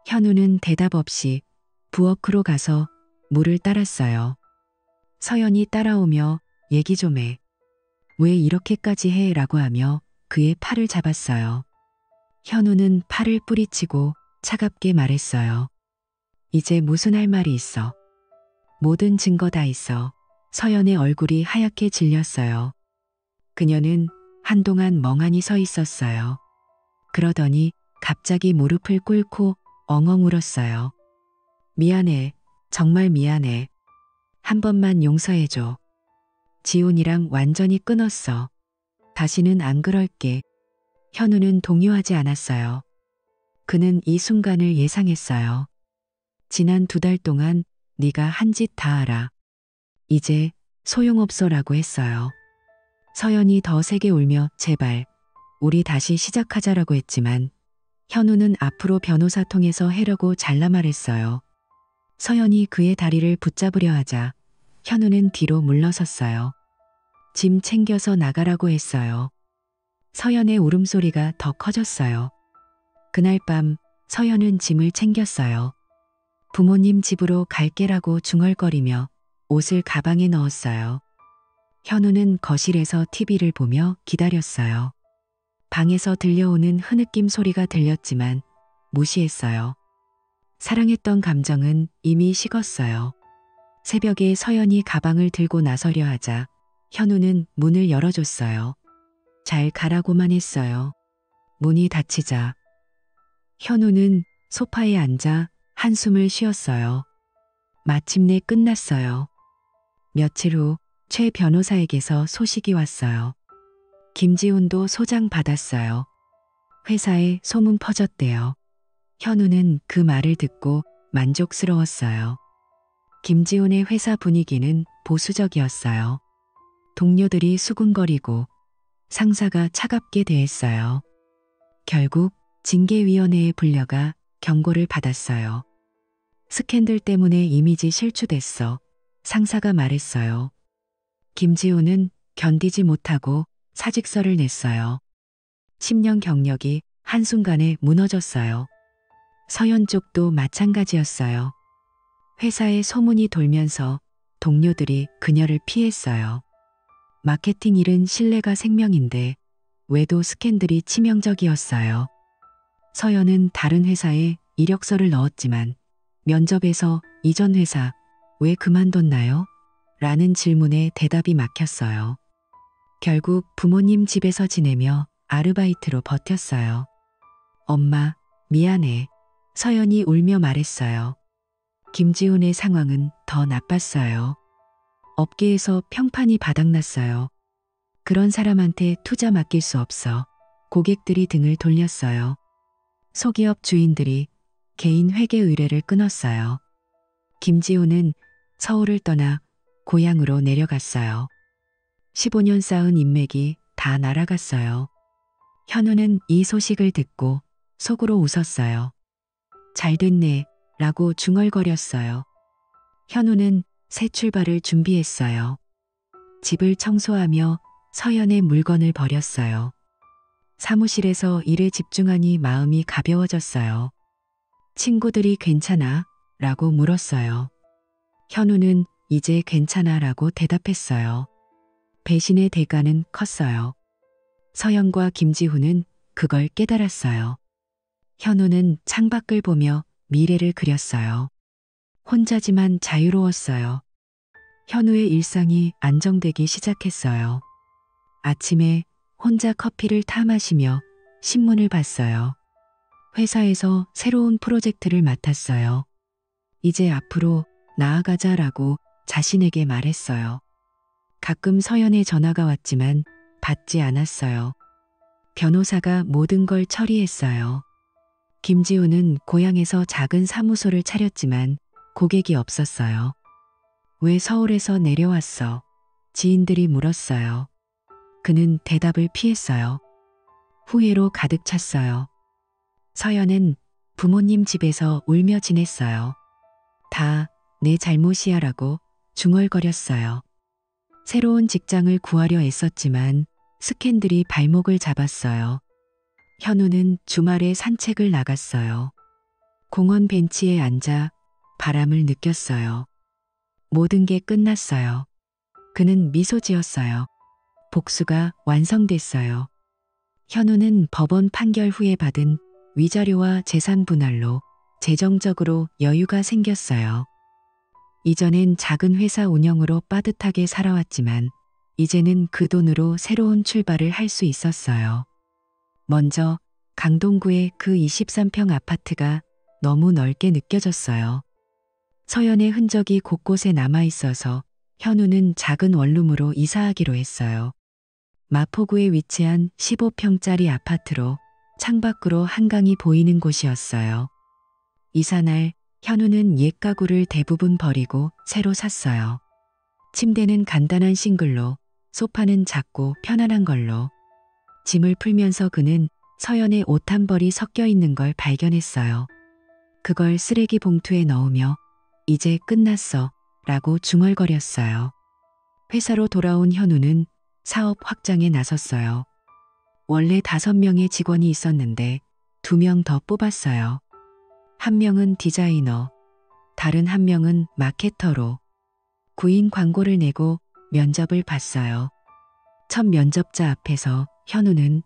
현우는 대답 없이 부엌으로 가서 물을 따랐어요. 서연이 따라오며 얘기 좀 해. 왜 이렇게까지 해? 라고 하며 그의 팔을 잡았어요. 현우는 팔을 뿌리치고 차갑게 말했어요. 이제 무슨 할 말이 있어? 모든 증거 다 있어. 서연의 얼굴이 하얗게 질렸어요. 그녀는 한동안 멍하니 서 있었어요. 그러더니 갑자기 무릎을 꿇고 엉엉 울었어요. 미안해. 정말 미안해. 한 번만 용서해줘. 지훈이랑 완전히 끊었어. 다시는 안 그럴게. 현우는 동요하지 않았어요. 그는 이 순간을 예상했어요. 지난 2달 동안 네가 한 짓 다 알아. 이제 소용없어라고 했어요. 서연이 더 세게 울며 제발 우리 다시 시작하자라고 했지만 현우는 앞으로 변호사 통해서 해려고 잘라 말했어요. 서연이 그의 다리를 붙잡으려 하자 현우는 뒤로 물러섰어요. 짐 챙겨서 나가라고 했어요. 서연의 울음소리가 더 커졌어요. 그날 밤 서연은 짐을 챙겼어요. 부모님 집으로 갈게라고 중얼거리며 옷을 가방에 넣었어요. 현우는 거실에서 TV를 보며 기다렸어요. 방에서 들려오는 흐느낌 소리가 들렸지만 무시했어요. 사랑했던 감정은 이미 식었어요. 새벽에 서연이 가방을 들고 나서려 하자 현우는 문을 열어줬어요. 잘 가라고만 했어요. 문이 닫히자 현우는 소파에 앉아 한숨을 쉬었어요. 마침내 끝났어요. 며칠 후 최 변호사에게서 소식이 왔어요. 김지훈도 소장 받았어요. 회사에 소문 퍼졌대요. 현우는 그 말을 듣고 만족스러웠어요. 김지훈의 회사 분위기는 보수적이었어요. 동료들이 수군거리고 상사가 차갑게 대했어요. 결국 징계위원회에 불려가 경고를 받았어요. 스캔들 때문에 이미지 실추됐어. 상사가 말했어요. 김지호는 견디지 못하고 사직서를 냈어요. 10년 경력이 한순간에 무너졌어요. 서연 쪽도 마찬가지였어요. 회사에 소문이 돌면서 동료들이 그녀를 피했어요. 마케팅 일은 신뢰가 생명인데 외도 스캔들이 치명적이었어요. 서연은 다른 회사에 이력서를 넣었지만 면접에서 이전 회사 왜 그만뒀나요? 라는 질문에 대답이 막혔어요. 결국 부모님 집에서 지내며 아르바이트로 버텼어요. 엄마, 미안해. 서연이 울며 말했어요. 김지훈의 상황은 더 나빴어요. 업계에서 평판이 바닥났어요. 그런 사람한테 투자 맡길 수 없어. 고객들이 등을 돌렸어요. 소기업 주인들이 개인 회계 의뢰를 끊었어요. 김지훈은 서울을 떠나 고향으로 내려갔어요. 15년 쌓은 인맥이 다 날아갔어요. 현우는 이 소식을 듣고 속으로 웃었어요. 잘 됐네 라고 중얼거렸어요. 현우는 새 출발을 준비했어요. 집을 청소하며 서연의 물건을 버렸어요. 사무실에서 일에 집중하니 마음이 가벼워졌어요. 친구들이 괜찮아? 라고 물었어요. 현우는 이제 괜찮아 라고 대답했어요. 배신의 대가는 컸어요. 서연과 김지훈은 그걸 깨달았어요. 현우는 창밖을 보며 미래를 그렸어요. 혼자지만 자유로웠어요. 현우의 일상이 안정되기 시작했어요. 아침에 혼자 커피를 타 마시며 신문을 봤어요. 회사에서 새로운 프로젝트를 맡았어요. 이제 앞으로 나아가자라고 자신에게 말했어요. 가끔 서연의 전화가 왔지만 받지 않았어요. 변호사가 모든 걸 처리했어요. 김지우는 고향에서 작은 사무소를 차렸지만 고객이 없었어요. 왜 서울에서 내려왔어? 지인들이 물었어요. 그는 대답을 피했어요. 후회로 가득 찼어요. 서연은 부모님 집에서 울며 지냈어요. 다 내 잘못이야 라고 중얼거렸어요. 새로운 직장을 구하려 애썼지만 스캔들이 발목을 잡았어요. 현우는 주말에 산책을 나갔어요. 공원 벤치에 앉아 바람을 느꼈어요. 모든 게 끝났어요. 그는 미소 지었어요. 복수가 완성됐어요. 현우는 법원 판결 후에 받은 위자료와 재산 분할로 재정적으로 여유가 생겼어요. 이전엔 작은 회사 운영으로 빠듯하게 살아왔지만 이제는 그 돈으로 새로운 출발을 할 수 있었어요. 먼저 강동구의 그 23평 아파트가 너무 넓게 느껴졌어요. 서연의 흔적이 곳곳에 남아있어서 현우는 작은 원룸으로 이사하기로 했어요. 마포구에 위치한 15평짜리 아파트로 창밖으로 한강이 보이는 곳이었어요. 이사날 현우는 옛 가구를 대부분 버리고 새로 샀어요. 침대는 간단한 싱글로, 소파는 작고 편안한 걸로. 짐을 풀면서 그는 서연의 옷 한 벌이 섞여 있는 걸 발견했어요. 그걸 쓰레기 봉투에 넣으며 이제 끝났어 라고 중얼거렸어요. 회사로 돌아온 현우는 사업 확장에 나섰어요. 원래 5명의 직원이 있었는데 2명 더 뽑았어요. 한 명은 디자이너, 다른 한 명은 마케터로 구인 광고를 내고 면접을 봤어요. 첫 면접자 앞에서 현우는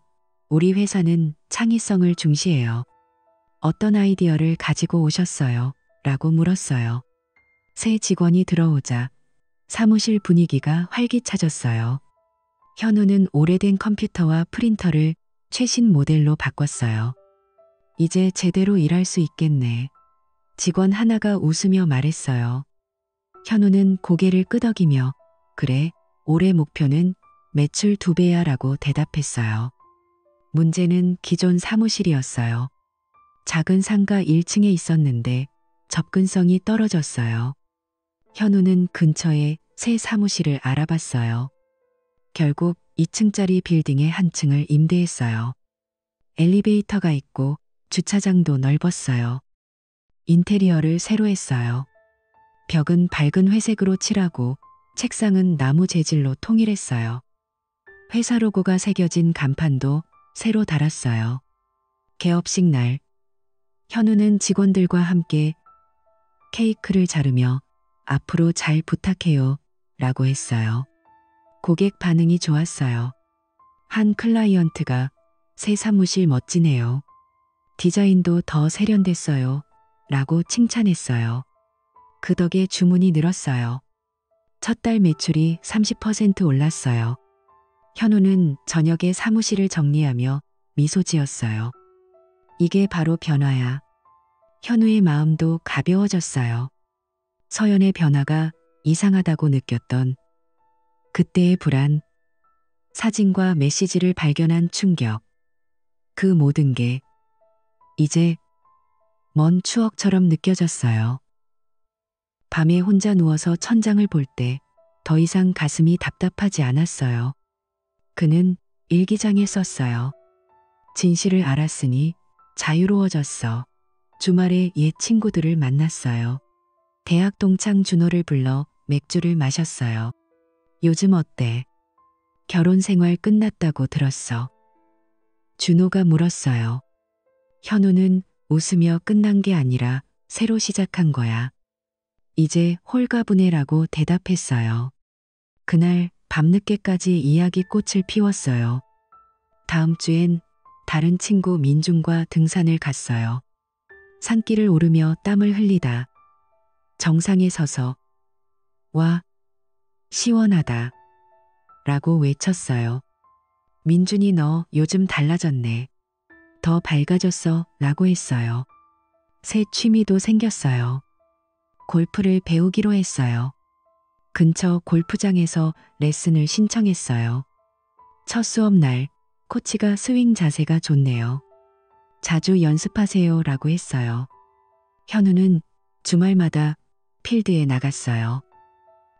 우리 회사는 창의성을 중시해요. 어떤 아이디어를 가지고 오셨어요? 라고 물었어요. 새 직원이 들어오자 사무실 분위기가 활기차졌어요. 현우는 오래된 컴퓨터와 프린터를 최신 모델로 바꿨어요. 이제 제대로 일할 수 있겠네. 직원 하나가 웃으며 말했어요. 현우는 고개를 끄덕이며 그래, 올해 목표는 매출 2배야 라고 대답했어요. 문제는 기존 사무실이었어요. 작은 상가 1층에 있었는데 접근성이 떨어졌어요. 현우는 근처에 새 사무실을 알아봤어요. 결국 2층짜리 빌딩의 한 층을 임대했어요. 엘리베이터가 있고 주차장도 넓었어요. 인테리어를 새로 했어요. 벽은 밝은 회색으로 칠하고 책상은 나무 재질로 통일했어요. 회사 로고가 새겨진 간판도 새로 달았어요. 개업식 날, 현우는 직원들과 함께 케이크를 자르며 앞으로 잘 부탁해요 라고 했어요. 고객 반응이 좋았어요. 한 클라이언트가 새 사무실 멋지네요. 디자인도 더 세련됐어요 라고 칭찬했어요. 그 덕에 주문이 늘었어요. 첫 달 매출이 30% 올랐어요. 현우는 저녁에 사무실을 정리하며 미소 지었어요. 이게 바로 변화야. 현우의 마음도 가벼워졌어요. 서연의 변화가 이상하다고 느꼈던 그때의 불안, 사진과 메시지를 발견한 충격. 그 모든 게 이제 먼 추억처럼 느껴졌어요. 밤에 혼자 누워서 천장을 볼 때 더 이상 가슴이 답답하지 않았어요. 그는 일기장에 썼어요. 진실을 알았으니 자유로워졌어. 주말에 옛 친구들을 만났어요. 대학 동창 준호를 불러 맥주를 마셨어요. 요즘 어때? 결혼 생활 끝났다고 들었어. 준호가 물었어요. 현우는 웃으며 끝난 게 아니라 새로 시작한 거야. 이제 홀가분해라고 대답했어요. 그날 밤늦게까지 이야기꽃을 피웠어요. 다음 주엔 다른 친구 민중과 등산을 갔어요. 산길을 오르며 땀을 흘리다 정상에 서서 와, 시원하다 라고 외쳤어요. 민준이 너 요즘 달라졌네. 더 밝아졌어 라고 했어요. 새 취미도 생겼어요. 골프를 배우기로 했어요. 근처 골프장에서 레슨을 신청했어요. 첫 수업 날 코치가 스윙 자세가 좋네요. 자주 연습하세요 라고 했어요. 현우는 주말마다 필드에 나갔어요.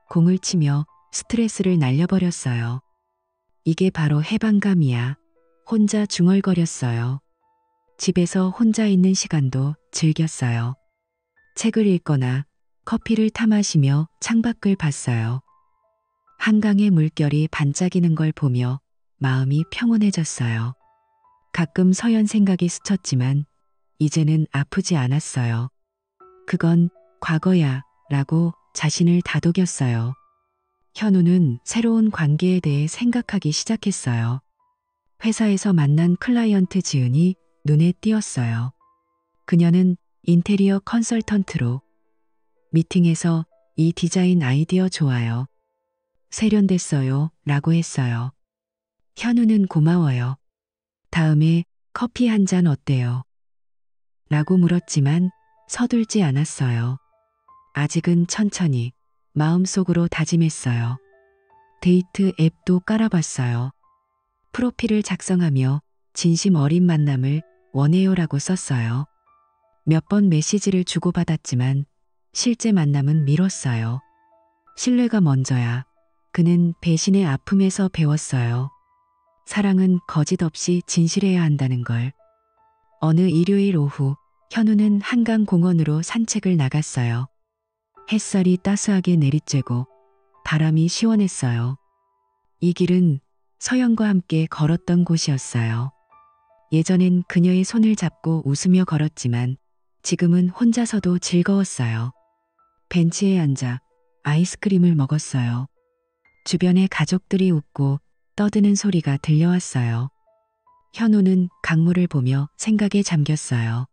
공을 치며 스트레스를 날려버렸어요. 이게 바로 해방감이야. 혼자 중얼거렸어요. 집에서 혼자 있는 시간도 즐겼어요. 책을 읽거나 커피를 타 마시며 창밖을 봤어요. 한강의 물결이 반짝이는 걸 보며 마음이 평온해졌어요. 가끔 서연 생각이 스쳤지만 이제는 아프지 않았어요. 그건 과거야 라고 자신을 다독였어요. 현우는 새로운 관계에 대해 생각하기 시작했어요. 회사에서 만난 클라이언트 지은이 눈에 띄었어요. 그녀는 인테리어 컨설턴트로 미팅에서 이 디자인 아이디어 좋아요. 세련됐어요 라고 했어요. 현우는 고마워요. 다음에 커피 한 잔 어때요? 라고 물었지만 서둘지 않았어요. 아직은 천천히 마음속으로 다짐했어요. 데이트 앱도 깔아봤어요. 프로필을 작성하며 진심 어린 만남을 원해요라고 썼어요. 몇 번 메시지를 주고받았지만 실제 만남은 미뤘어요. 신뢰가 먼저야. 그는 배신의 아픔에서 배웠어요. 사랑은 거짓 없이 진실해야 한다는 걸. 어느 일요일 오후 현우는 한강 공원으로 산책을 나갔어요. 햇살이 따스하게 내리쬐고 바람이 시원했어요. 이 길은 서연과 함께 걸었던 곳이었어요. 예전엔 그녀의 손을 잡고 웃으며 걸었지만 지금은 혼자서도 즐거웠어요. 벤치에 앉아 아이스크림을 먹었어요. 주변에 가족들이 웃고 떠드는 소리가 들려왔어요. 현우는 강물을 보며 생각에 잠겼어요.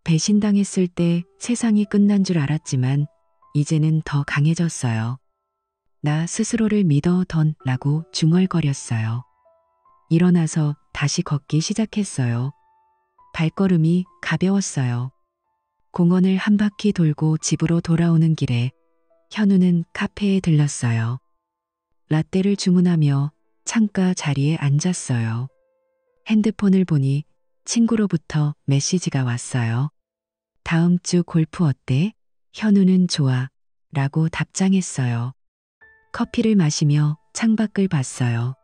배신당했을 때 세상이 끝난 줄 알았지만 이제는 더 강해졌어요. 나 스스로를 믿어던라고 중얼거렸어요. 일어나서 다시 걷기 시작했어요. 발걸음이 가벼웠어요. 공원을 한 바퀴 돌고 집으로 돌아오는 길에 현우는 카페에 들렀어요. 라떼를 주문하며 창가 자리에 앉았어요. 핸드폰을 보니 친구로부터 메시지가 왔어요. 다음 주 골프 어때? 현우는 좋아 라고 답장했어요. 커피를 마시며 창밖을 봤어요.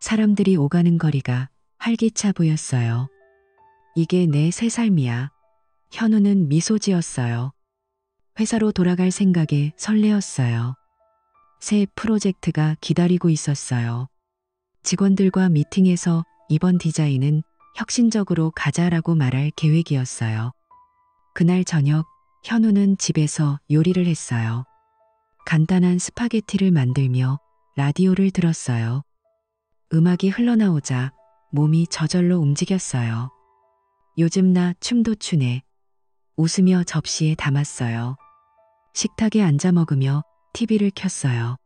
사람들이 오가는 거리가 활기차 보였어요. 이게 내 새 삶이야. 현우는 미소 지었어요. 회사로 돌아갈 생각에 설레었어요. 새 프로젝트가 기다리고 있었어요. 직원들과 미팅에서 이번 디자인은 혁신적으로 가자라고 말할 계획이었어요. 그날 저녁 현우는 집에서 요리를 했어요. 간단한 스파게티를 만들며 라디오를 들었어요. 음악이 흘러나오자 몸이 저절로 움직였어요. 요즘 나 춤도 추네. 웃으며 접시에 담았어요. 식탁에 앉아 먹으며 TV를 켰어요.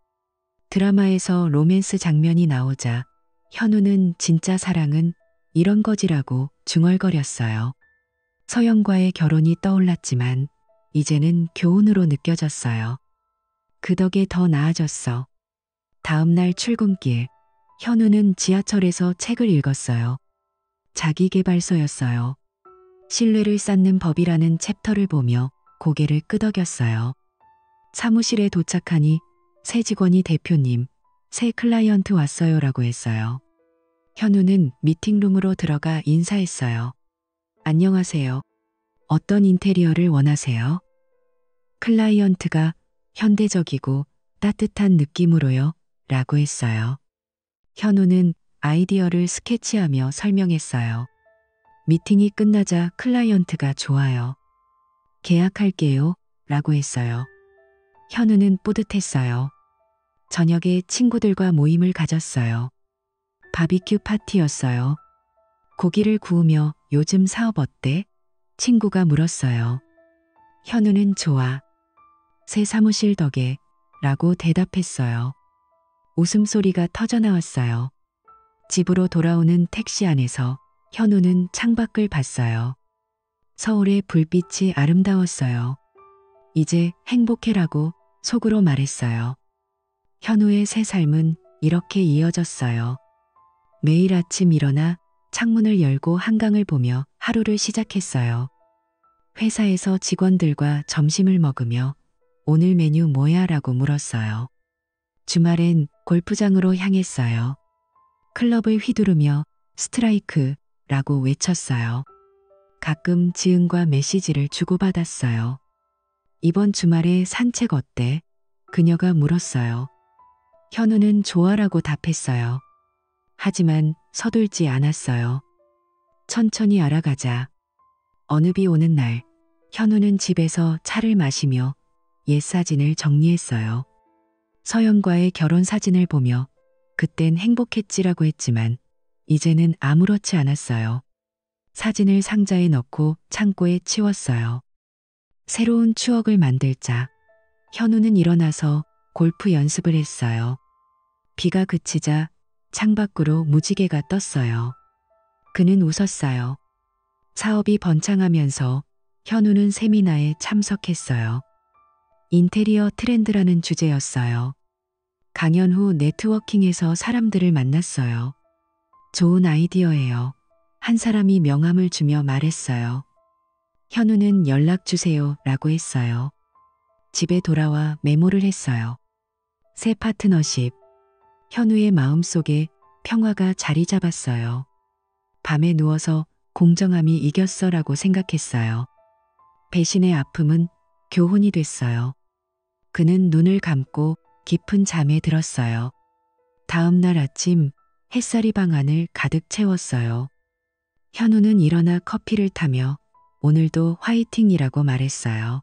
드라마에서 로맨스 장면이 나오자 현우는 진짜 사랑은 이런 거지라고 중얼거렸어요. 서영과의 결혼이 떠올랐지만 이제는 교훈으로 느껴졌어요. 그 덕에 더 나아졌어. 다음 날 출근길, 현우는 지하철에서 책을 읽었어요. 자기계발서였어요. 신뢰를 쌓는 법이라는 챕터를 보며 고개를 끄덕였어요. 사무실에 도착하니 새 직원이 대표님, 새 클라이언트 왔어요라고 했어요. 현우는 미팅룸으로 들어가 인사했어요. 안녕하세요. 어떤 인테리어를 원하세요? 클라이언트가 현대적이고 따뜻한 느낌으로요. 라고 했어요. 현우는 아이디어를 스케치하며 설명했어요. 미팅이 끝나자 클라이언트가 좋아요. 계약할게요. 라고 했어요. 현우는 뿌듯했어요. 저녁에 친구들과 모임을 가졌어요. 바비큐 파티였어요. 고기를 구우며 요즘 사업 어때? 친구가 물었어요. 현우는 좋아. 새 사무실 덕에 라고 대답했어요. 웃음소리가 터져나왔어요. 집으로 돌아오는 택시 안에서 현우는 창밖을 봤어요. 서울의 불빛이 아름다웠어요. 이제 행복해라고 속으로 말했어요. 현우의 새 삶은 이렇게 이어졌어요. 매일 아침 일어나 창문을 열고 한강을 보며 하루를 시작했어요. 회사에서 직원들과 점심을 먹으며 오늘 메뉴 뭐야? 라고 물었어요. 주말엔 골프장으로 향했어요. 클럽을 휘두르며 스트라이크 라고 외쳤어요. 가끔 지은과 메시지를 주고받았어요. 이번 주말에 산책 어때? 그녀가 물었어요. 현우는 좋아라고 답했어요. 하지만 서둘지 않았어요. 천천히 알아가자. 어느 비 오는 날, 현우는 집에서 차를 마시며 옛 사진을 정리했어요. 서연과의 결혼 사진을 보며 그땐 행복했지라고 했지만 이제는 아무렇지 않았어요. 사진을 상자에 넣고 창고에 치웠어요. 새로운 추억을 만들자. 현우는 일어나서 골프 연습을 했어요. 비가 그치자 창밖으로 무지개가 떴어요. 그는 웃었어요. 사업이 번창하면서 현우는 세미나에 참석했어요. 인테리어 트렌드라는 주제였어요. 강연 후 네트워킹에서 사람들을 만났어요. 좋은 아이디어예요. 한 사람이 명함을 주며 말했어요. 현우는 연락 주세요 라고 했어요. 집에 돌아와 메모를 했어요. 새 파트너십. 현우의 마음속에 평화가 자리 잡았어요. 밤에 누워서 공정함이 이겼어라고 생각했어요. 배신의 아픔은 교훈이 됐어요. 그는 눈을 감고 깊은 잠에 들었어요. 다음 날 아침 햇살이 방 안을 가득 채웠어요. 현우는 일어나 커피를 타며 오늘도 화이팅이라고 말했어요.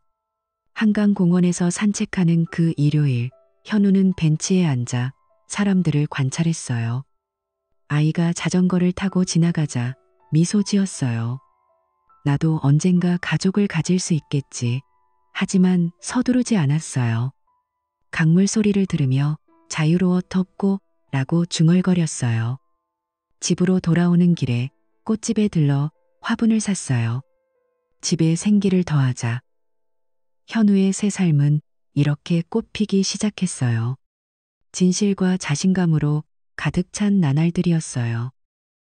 한강공원에서 산책하는 그 일요일, 현우는 벤치에 앉아 사람들을 관찰했어요. 아이가 자전거를 타고 지나가자 미소 지었어요. 나도 언젠가 가족을 가질 수 있겠지. 하지만 서두르지 않았어요. 강물 소리를 들으며 자유로워 덥고 라고 중얼거렸어요. 집으로 돌아오는 길에 꽃집에 들러 화분을 샀어요. 집에 생기를 더하자. 현우의 새 삶은 이렇게 꽃피기 시작했어요. 진실과 자신감으로 가득 찬 나날들이었어요.